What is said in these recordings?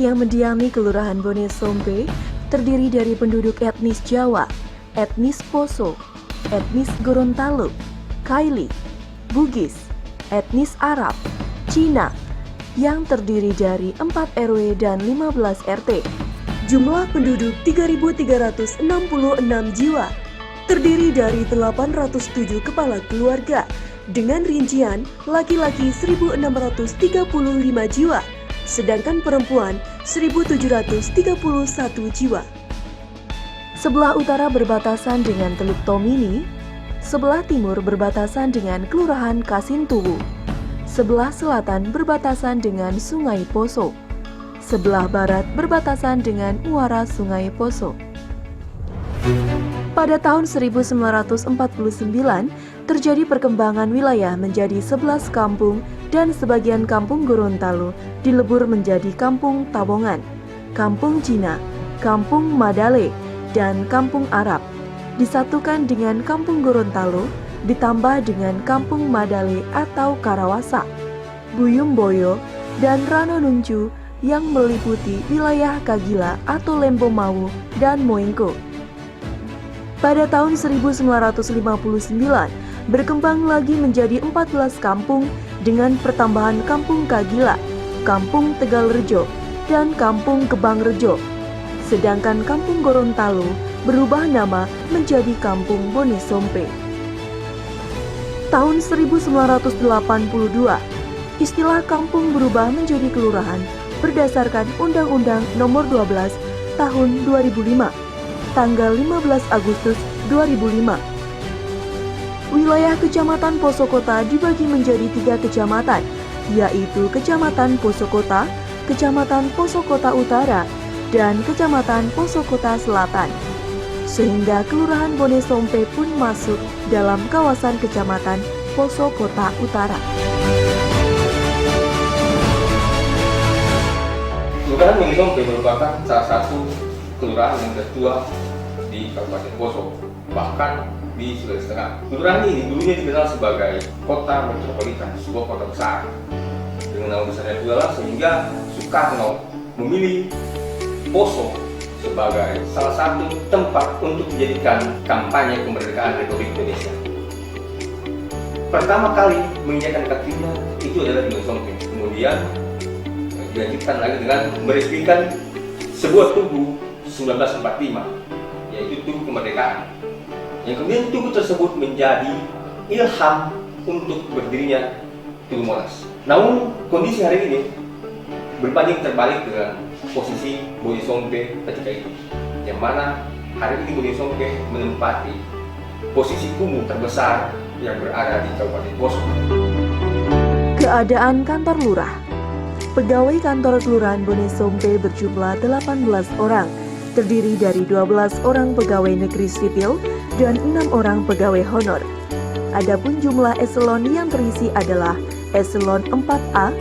yang mendiami Kelurahan Bonesompe terdiri dari penduduk etnis Jawa, etnis Poso, etnis Gorontalo, Kaili, Bugis, etnis Arab, Cina, yang terdiri dari 4 RW dan 15 RT. Jumlah penduduk 3.366 jiwa, terdiri dari 807 kepala keluarga, dengan rincian laki-laki 1.635 jiwa, sedangkan perempuan 1.731 jiwa. Sebelah utara berbatasan dengan Teluk Tomini, sebelah timur berbatasan dengan Kelurahan Kasintuwu, sebelah selatan berbatasan dengan Sungai Poso, sebelah barat berbatasan dengan muara Sungai Poso. Pada tahun 1949, terjadi perkembangan wilayah menjadi 11 kampung dan sebagian kampung Gorontalo dilebur menjadi Kampung Tabongan, Kampung Cina, Kampung Madale, dan Kampung Arab. Disatukan dengan Kampung Gorontalo, ditambah dengan Kampung Madale atau Karawasa, Buyum Boyo, dan Ranonuncu yang meliputi wilayah Kagila atau Lembomawu dan Moengko. Pada tahun 1959, berkembang lagi menjadi 14 kampung dengan pertambahan Kampung Kagila, Kampung Tegalrejo, dan Kampung Kebangrejo. Sedangkan Kampung Gorontalo berubah nama menjadi Kampung Bonesompe. Tahun 1982, istilah kampung berubah menjadi kelurahan berdasarkan Undang-Undang Nomor 12 Tahun 2005, tanggal 15 Agustus 2005. Wilayah Kecamatan Posokota dibagi menjadi 3 kecamatan, yaitu Kecamatan Posokota, Kecamatan Posokota Utara, dan Kecamatan Posokota Selatan. Sehingga Kelurahan Bonesompe pun masuk dalam kawasan Kecamatan Posokota Utara. Kelurahan Bonesompe merupakan salah satu kelurahan yang tertua di Kabupaten Poso, bahkan di Sulawesi Tengah. Kelurahan ini dulunya dikenal sebagai kota metropolitan, sebuah kota besar dengan nama besarnya pula sehingga Soekarno memilih Poso sebagai salah satu tempat untuk dijadikan kampanye kemerdekaan Republik Indonesia. Pertama kali menginjakkan kakinya itu adalah di Bonesompe. Kemudian dilanjutkan lagi dengan meresmikan sebuah tugu 1945, yaitu Tugu Kemerdekaan. Yang kemudian tugu tersebut menjadi ilham untuk berdirinya Tugu Monas. Namun kondisi hari ini berbanding terbalik dengan posisi Bonesompe ketika itu, yang mana hari ini Bonesompe menempati posisi kumuh terbesar yang berada di Kabupaten Poso. Keadaan kantor lurah. Pegawai kantor Kelurahan Bonesompe berjumlah 18 orang, terdiri dari 12 orang pegawai negeri sipil dan 6 orang pegawai honor. Adapun jumlah eselon yang terisi adalah eselon 4A,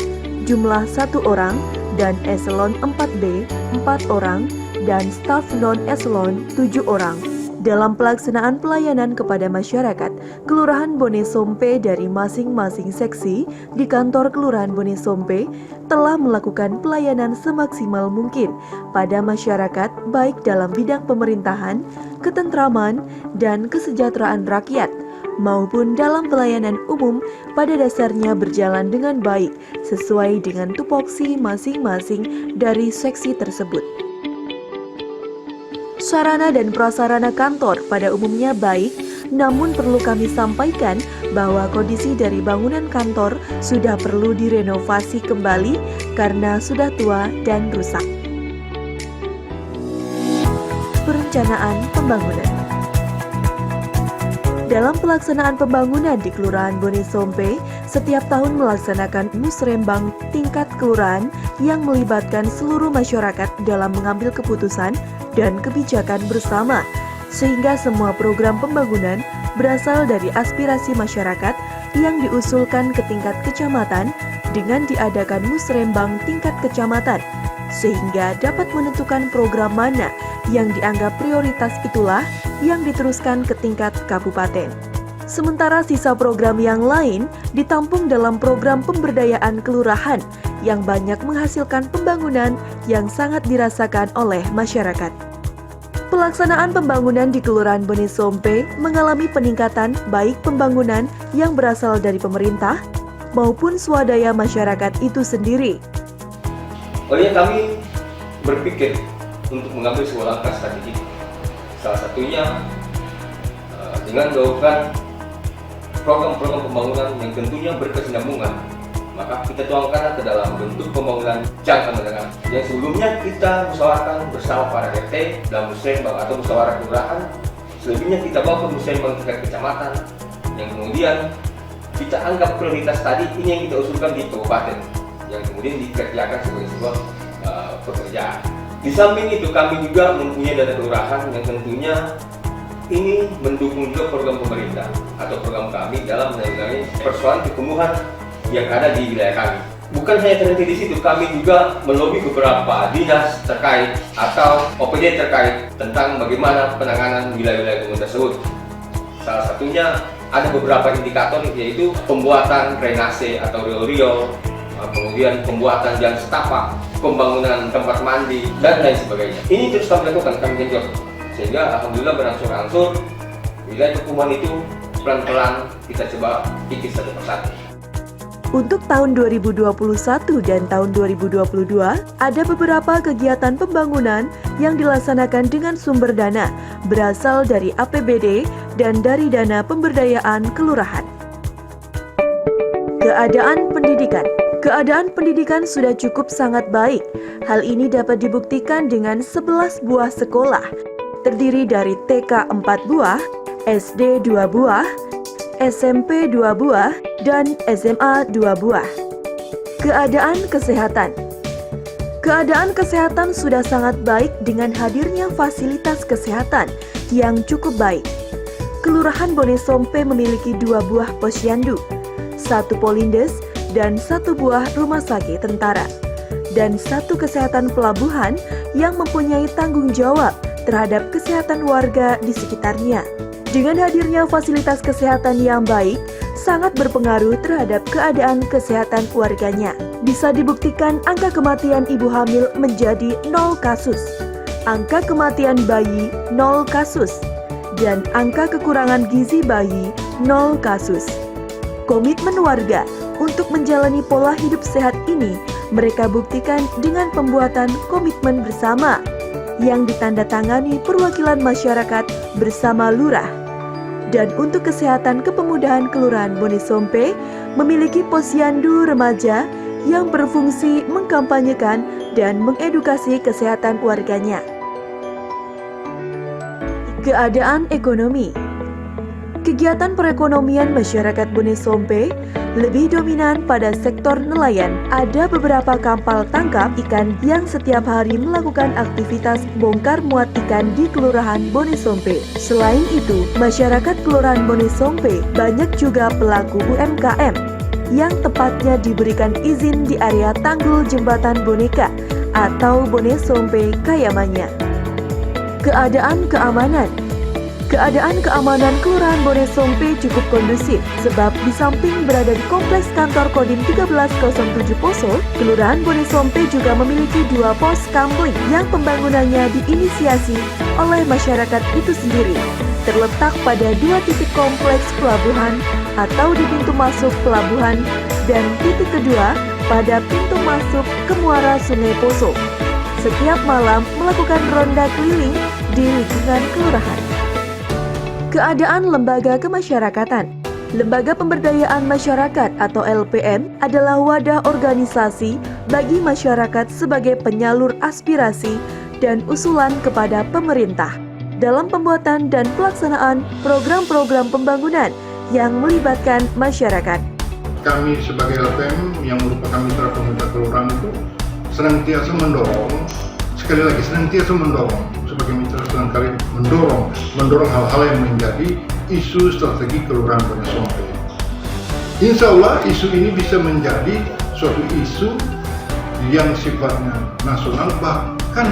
jumlah 1 orang, dan eselon 4B, 4 orang, dan staf non-eselon 7 orang. Dalam pelaksanaan pelayanan kepada masyarakat, Kelurahan Bonesompe dari masing-masing seksi di kantor Kelurahan Bonesompe telah melakukan pelayanan semaksimal mungkin pada masyarakat baik dalam bidang pemerintahan, ketentraman, dan kesejahteraan rakyat, maupun dalam pelayanan umum pada dasarnya berjalan dengan baik sesuai dengan tupoksi masing-masing dari seksi tersebut. Sarana dan prasarana kantor pada umumnya baik, namun perlu kami sampaikan bahwa kondisi dari bangunan kantor sudah perlu direnovasi kembali karena sudah tua dan rusak. Perencanaan pembangunan. Dalam pelaksanaan pembangunan di Kelurahan Bonesompe, setiap tahun melaksanakan musrembang tingkat kelurahan yang melibatkan seluruh masyarakat dalam mengambil keputusan dan kebijakan bersama, sehingga semua program pembangunan berasal dari aspirasi masyarakat yang diusulkan ke tingkat kecamatan dengan diadakan musrembang tingkat kecamatan, sehingga dapat menentukan program mana yang dianggap prioritas itulah yang diteruskan ke tingkat kabupaten. Sementara sisa program yang lain ditampung dalam program pemberdayaan kelurahan yang banyak menghasilkan pembangunan yang sangat dirasakan oleh masyarakat. Pelaksanaan pembangunan di Kelurahan Bonesompe mengalami peningkatan baik pembangunan yang berasal dari pemerintah maupun swadaya masyarakat itu sendiri. Olehnya kami berpikir untuk mengambil sebuah langkah strategik. Salah satunya dengan melakukan program-program pembangunan yang tentunya berkesinambungan, maka kita tuangkan ke dalam bentuk pembangunan jangka menengah yang sebelumnya kita musyawarahkan bersama para RT dan musyawarah atau musyawarah kelurahan. Selebihnya kita bawa ke musyawarah tingkat kecamatan yang kemudian kita anggap prioritas tadi ini yang kita usulkan di kabupaten yang kemudian dikerjakan sebagai sebuah pekerjaan. Di samping itu kami juga mempunyai dana kelurahan yang tentunya ini mendukung juga program pemerintah atau program kami dalam menangani persoalan kekumuhan yang ada di wilayah kami. Bukan hanya terhenti di situ, kami juga melobi beberapa dinas terkait atau OPD terkait tentang bagaimana penanganan wilayah-wilayah kumuhan tersebut. Salah satunya ada beberapa indikator yaitu pembuatan drainase atau riol-riol, kemudian pembuatan jalan setapak, pembangunan tempat mandi, dan lain sebagainya. Ini terus kami lakukan, kami genjot. Sehingga alhamdulillah berangsur-angsur wilayah kekumuhan itu pelan-pelan kita coba kikis satu persatu. Untuk tahun 2021 dan tahun 2022, ada beberapa kegiatan pembangunan yang dilaksanakan dengan sumber dana berasal dari APBD dan dari dana pemberdayaan kelurahan. Keadaan pendidikan. Keadaan pendidikan sudah cukup sangat baik. Hal ini dapat dibuktikan dengan 11 buah sekolah, terdiri dari TK 4 buah, SD 2 buah, SMP 2 buah, dan SMA 2 buah. Keadaan kesehatan. Keadaan kesehatan sudah sangat baik dengan hadirnya fasilitas kesehatan yang cukup baik. Kelurahan Bonesompe memiliki 2 buah posyandu, 1 polindes, dan 1 buah rumah sakit tentara, dan 1 kesehatan pelabuhan yang mempunyai tanggung jawab terhadap kesehatan warga di sekitarnya. Dengan hadirnya fasilitas kesehatan yang baik, sangat berpengaruh terhadap keadaan kesehatan warganya. Bisa dibuktikan angka kematian ibu hamil menjadi 0 kasus, angka kematian bayi 0 kasus, dan angka kekurangan gizi bayi 0 kasus. Komitmen warga untuk menjalani pola hidup sehat ini mereka buktikan dengan pembuatan komitmen bersama yang ditandatangani perwakilan masyarakat bersama lurah. Dan untuk kesehatan kepemudahan Kelurahan Bonesompe memiliki posyandu remaja yang berfungsi mengkampanyekan dan mengedukasi kesehatan warganya. Keadaan ekonomi. Kegiatan perekonomian masyarakat Bonesompe lebih dominan pada sektor nelayan. Ada beberapa kapal tangkap ikan yang setiap hari melakukan aktivitas bongkar muat ikan di Kelurahan Bonesompe. Selain itu, masyarakat Kelurahan Bonesompe banyak juga pelaku UMKM yang tepatnya diberikan izin di area Tanggul Jembatan Boneka atau Bonesompe Kayamanya. Keadaan keamanan. Keadaan keamanan Kelurahan Bonesompe cukup kondusif sebab di samping berada di kompleks kantor Kodim 1307 Poso, Kelurahan Bonesompe juga memiliki 2 pos kamling yang pembangunannya diinisiasi oleh masyarakat itu sendiri. Terletak pada 2 titik kompleks pelabuhan atau di pintu masuk pelabuhan dan titik kedua pada pintu masuk ke muara Sungai Poso. Setiap malam melakukan ronda keliling di lingkungan kelurahan. Keadaan lembaga kemasyarakatan. Lembaga Pemberdayaan Masyarakat atau LPM adalah wadah organisasi bagi masyarakat sebagai penyalur aspirasi dan usulan kepada pemerintah dalam pembuatan dan pelaksanaan program-program pembangunan yang melibatkan masyarakat. Kami sebagai LPM yang merupakan mitra pemuda kelurahan itu senantiasa mendorong, sekali lagi senantiasa mendorong, sebagai mitra seringkali mendorong hal-hal yang menjadi isu strategi Kelurahan Bonesompe. Insya Allah isu ini bisa menjadi suatu isu yang sifatnya nasional bahkan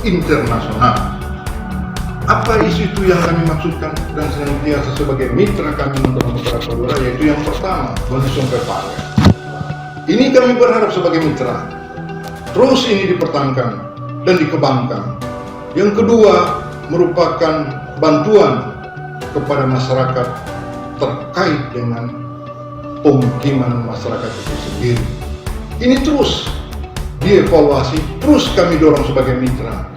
internasional. Apa isu itu yang kami maksudkan dan senantiasa sebagai mitra kami mendorong kepada kelurahan, yaitu yang pertama Bonesompe Pare. Ini kami berharap sebagai mitra, terus ini dipertahankan dan dikembangkan. Yang kedua, merupakan bantuan kepada masyarakat terkait dengan pemukiman masyarakat itu sendiri. Ini terus dievaluasi, terus kami dorong sebagai mitra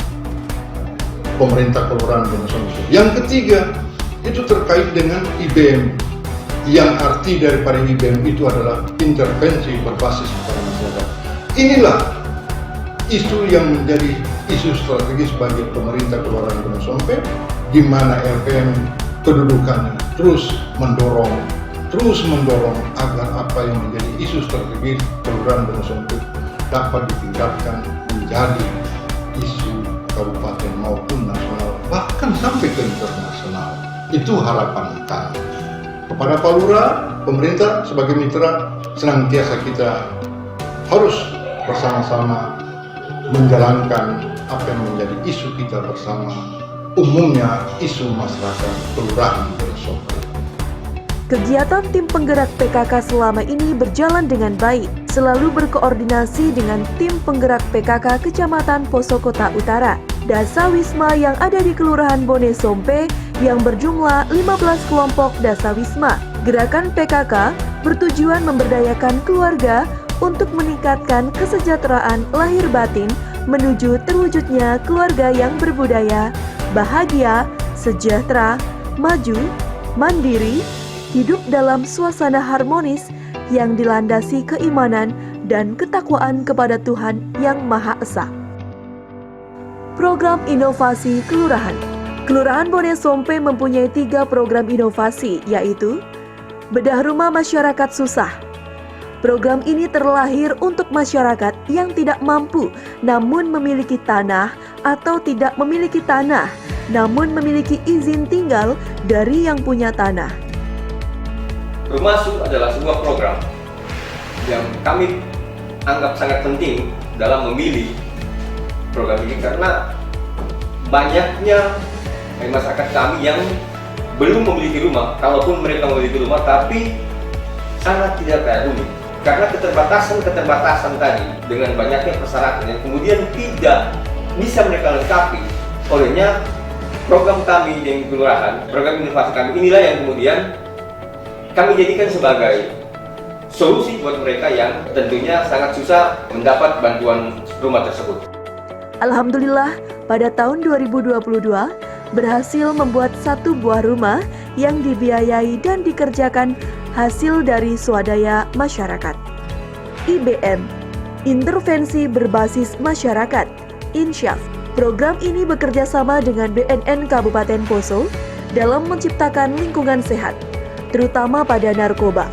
pemerintah Kelurahan Wonosobo. Yang ketiga, itu terkait dengan IBM. Yang arti daripada IBM itu adalah intervensi berbasis kepada masyarakat. Inilah isu yang menjadi isu strategis bagi pemerintah Kelurahan Wonosobo, di mana LPM kedudukannya terus mendorong agar apa yang menjadi isu strategis Kelurahan Wonosobo dapat ditingkatkan menjadi isu kabupaten maupun nasional, bahkan sampai ke internasional. Itu harapan kami. Kepada Pak Lurah, pemerintah sebagai mitra, senantiasa kita harus bersama-sama menjalankan apa yang menjadi isu kita bersama, umumnya isu masyarakat Kelurahan Wonosobo. Kegiatan tim penggerak PKK selama ini berjalan dengan baik, selalu berkoordinasi dengan tim penggerak PKK Kecamatan Poso Kota Utara, Dasa Wisma yang ada di Kelurahan Wonosobo yang berjumlah 15 kelompok Dasa Wisma. Gerakan PKK bertujuan memberdayakan keluarga untuk meningkatkan kesejahteraan lahir batin menuju terwujudnya keluarga yang berbudaya, bahagia, sejahtera, maju, mandiri, hidup dalam suasana harmonis yang dilandasi keimanan dan ketakwaan kepada Tuhan Yang Maha Esa. Program Inovasi Kelurahan. Kelurahan Wonosobo mempunyai 3 program inovasi, yaitu Bedah Rumah Masyarakat Susah. Program ini terlahir untuk masyarakat yang tidak mampu namun memiliki tanah atau tidak memiliki tanah namun memiliki izin tinggal dari yang punya tanah. Rumahsu adalah sebuah program yang kami anggap sangat penting dalam memilih program ini karena banyaknya masyarakat kami yang belum memiliki rumah, kalaupun mereka memiliki rumah tapi sangat tidak kaya huni karena keterbatasan tadi dengan banyaknya persyaratan yang kemudian tidak bisa mereka lengkapi. Olehnya program kami di kelurahan, program inovasi kami inilah yang kemudian kami jadikan sebagai solusi buat mereka yang tentunya sangat susah mendapat bantuan rumah tersebut. Alhamdulillah, pada tahun 2022 berhasil membuat 1 buah rumah yang dibiayai dan dikerjakan hasil dari swadaya masyarakat. IBM, Intervensi Berbasis Masyarakat, Insyaf. Program ini bekerja sama dengan BNN Kabupaten Poso dalam menciptakan lingkungan sehat, terutama pada narkoba.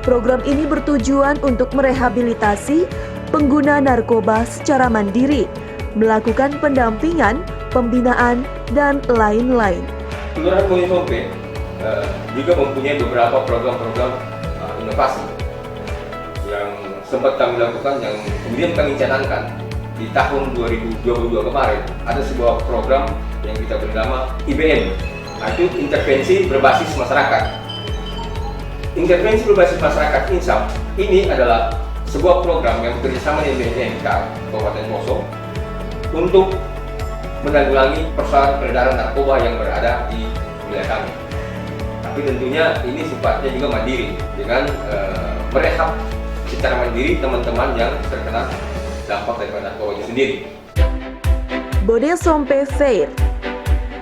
Program ini bertujuan untuk merehabilitasi pengguna narkoba secara mandiri, melakukan pendampingan, pembinaan, dan lain-lain. Kelurahan Wonosobo juga mempunyai beberapa program-program inovasi yang sempat kami lakukan, yang kemudian kami canangkan di tahun 2022 kemarin. Ada sebuah program yang kita beri nama IBM, itu intervensi berbasis masyarakat. Intervensi berbasis masyarakat Insaf ini adalah sebuah program yang bekerjasama dengan BNN Kabupaten Poso untuk menanggulangi persoalan peredaran narkoba yang berada di wilayah kami. Tapi tentunya ini sifatnya juga mandiri dengan merehab secara mandiri teman-teman yang terkena dampak daripada narkoba itu sendiri. Wonosobo Fair,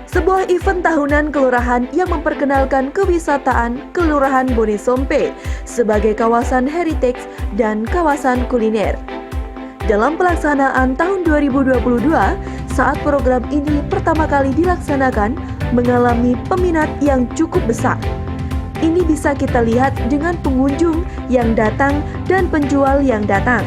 sebuah event tahunan kelurahan yang memperkenalkan kewisataan Kelurahan Wonosobo sebagai kawasan heritage dan kawasan kuliner. Dalam pelaksanaan tahun 2022, saat program ini pertama kali dilaksanakan, mengalami peminat yang cukup besar. Ini bisa kita lihat dengan pengunjung yang datang dan penjual yang datang,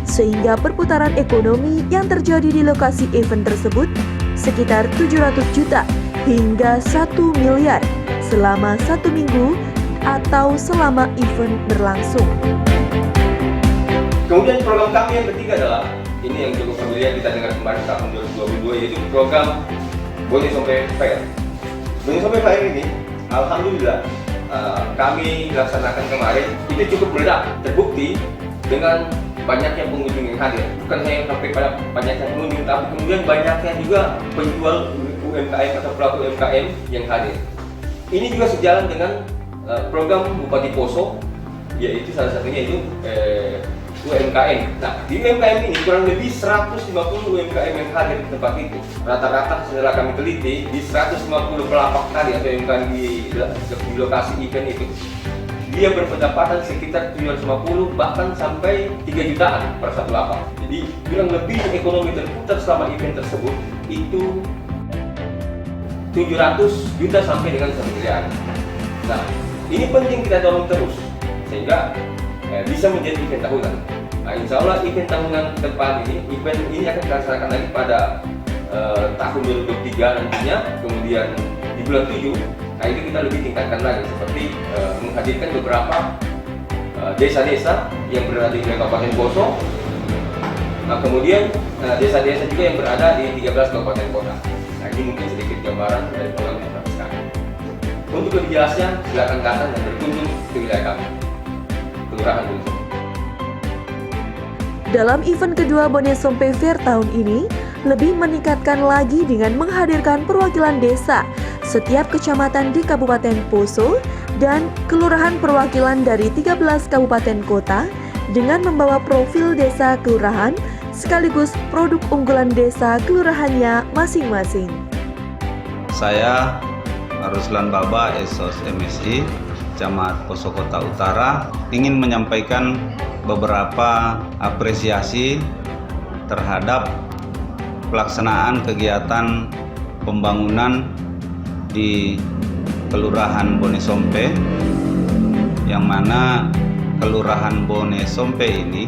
sehingga perputaran ekonomi yang terjadi di lokasi event tersebut sekitar 700 juta hingga 1 miliar selama 1 minggu atau selama event berlangsung. Kemudian program kami yang ketiga adalah, ini yang cukup familiar kita dengar kemarin tahun 2022, yaitu program Wonosobo Fair. Wonosobo Fair ini, alhamdulillah kami laksanakan kemarin, itu cukup meledak. Terbukti dengan banyaknya pengunjung yang hadir. Bukan hanya sampai pada banyaknya pengunjung, tapi kemudian banyaknya juga penjual UMKM atau pelaku UMKM yang hadir. Ini juga sejalan dengan program Bupati Poso, yaitu salah satunya itu UMKM. Nah, di UMKM ini kurang lebih 150 UMKM yang hadir di tempat itu. Rata-rata setelah kami teliti, di 150 pelapak tadi atau UMKM di lokasi event itu, dia berpendapatan sekitar 750 bahkan sampai 3 jutaan per satu lapak. Jadi kurang lebih ekonomi terputar selama event tersebut itu 700 juta sampai dengan 1 miliar. Nah, ini penting kita dorong terus sehingga bisa menjadi event tahunan. Nah, insya Allah event tahunan ke depan event ini akan dilaksanakan lagi pada tahun 2023 nantinya, kemudian di bulan 7. Nah, itu kita lebih tingkatkan lagi seperti menghadirkan beberapa desa-desa yang berada di Kabupaten Poso. Nah, kemudian desa-desa juga yang berada di 13 kabupaten kota. Nah, ini mungkin sedikit gambaran dari program yang kami sekarang. Untuk lebih jelasnya, silakan datang dan berkunjung ke wilayah kami, Kelurahan Bonesompe. Dalam event kedua Bonesompe Fair tahun ini, lebih meningkatkan lagi dengan menghadirkan perwakilan desa setiap kecamatan di Kabupaten Poso dan kelurahan perwakilan dari 13 kabupaten kota dengan membawa profil desa kelurahan sekaligus produk unggulan desa kelurahannya masing-masing. Saya Ruslan Baba, Esos MSI, Camat Poso Kota Utara, ingin menyampaikan beberapa apresiasi terhadap pelaksanaan kegiatan pembangunan di Kelurahan Bonesompe, yang mana Kelurahan Bonesompe ini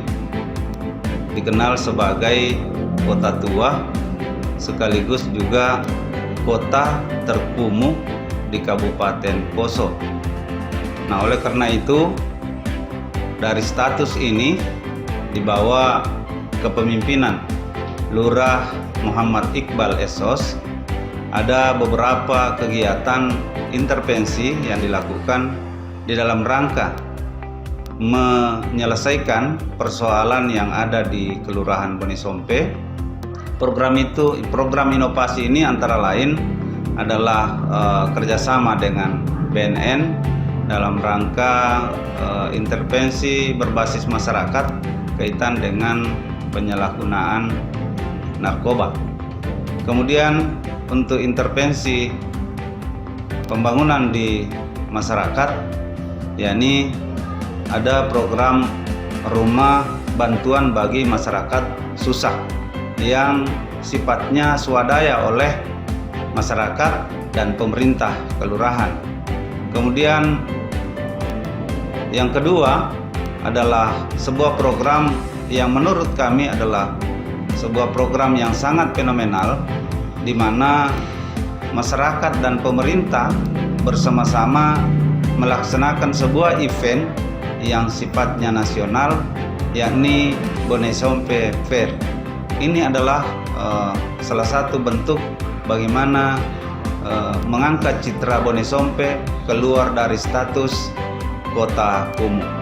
dikenal sebagai kota tua sekaligus juga kota terkumuh di Kabupaten Poso. Nah, oleh karena itu dari status ini di bawah kepemimpinan Lurah Muhammad Iqbal Esos, ada beberapa kegiatan intervensi yang dilakukan di dalam rangka menyelesaikan persoalan yang ada di Kelurahan Bonesompe. Program inovasi ini antara lain adalah kerjasama dengan BNN dalam rangka intervensi berbasis masyarakat kaitan dengan penyalahgunaan narkoba. Kemudian untuk intervensi pembangunan di masyarakat, yakni ada program rumah bantuan bagi masyarakat susah yang sifatnya swadaya oleh masyarakat dan pemerintah kelurahan. Kemudian yang kedua adalah sebuah program yang menurut kami adalah sebuah program yang sangat fenomenal, di mana masyarakat dan pemerintah bersama-sama melaksanakan sebuah event yang sifatnya nasional, yakni Bonesompe Fair. Ini adalah salah satu bentuk bagaimana mengangkat citra Bonesompe keluar dari status kota kumuh.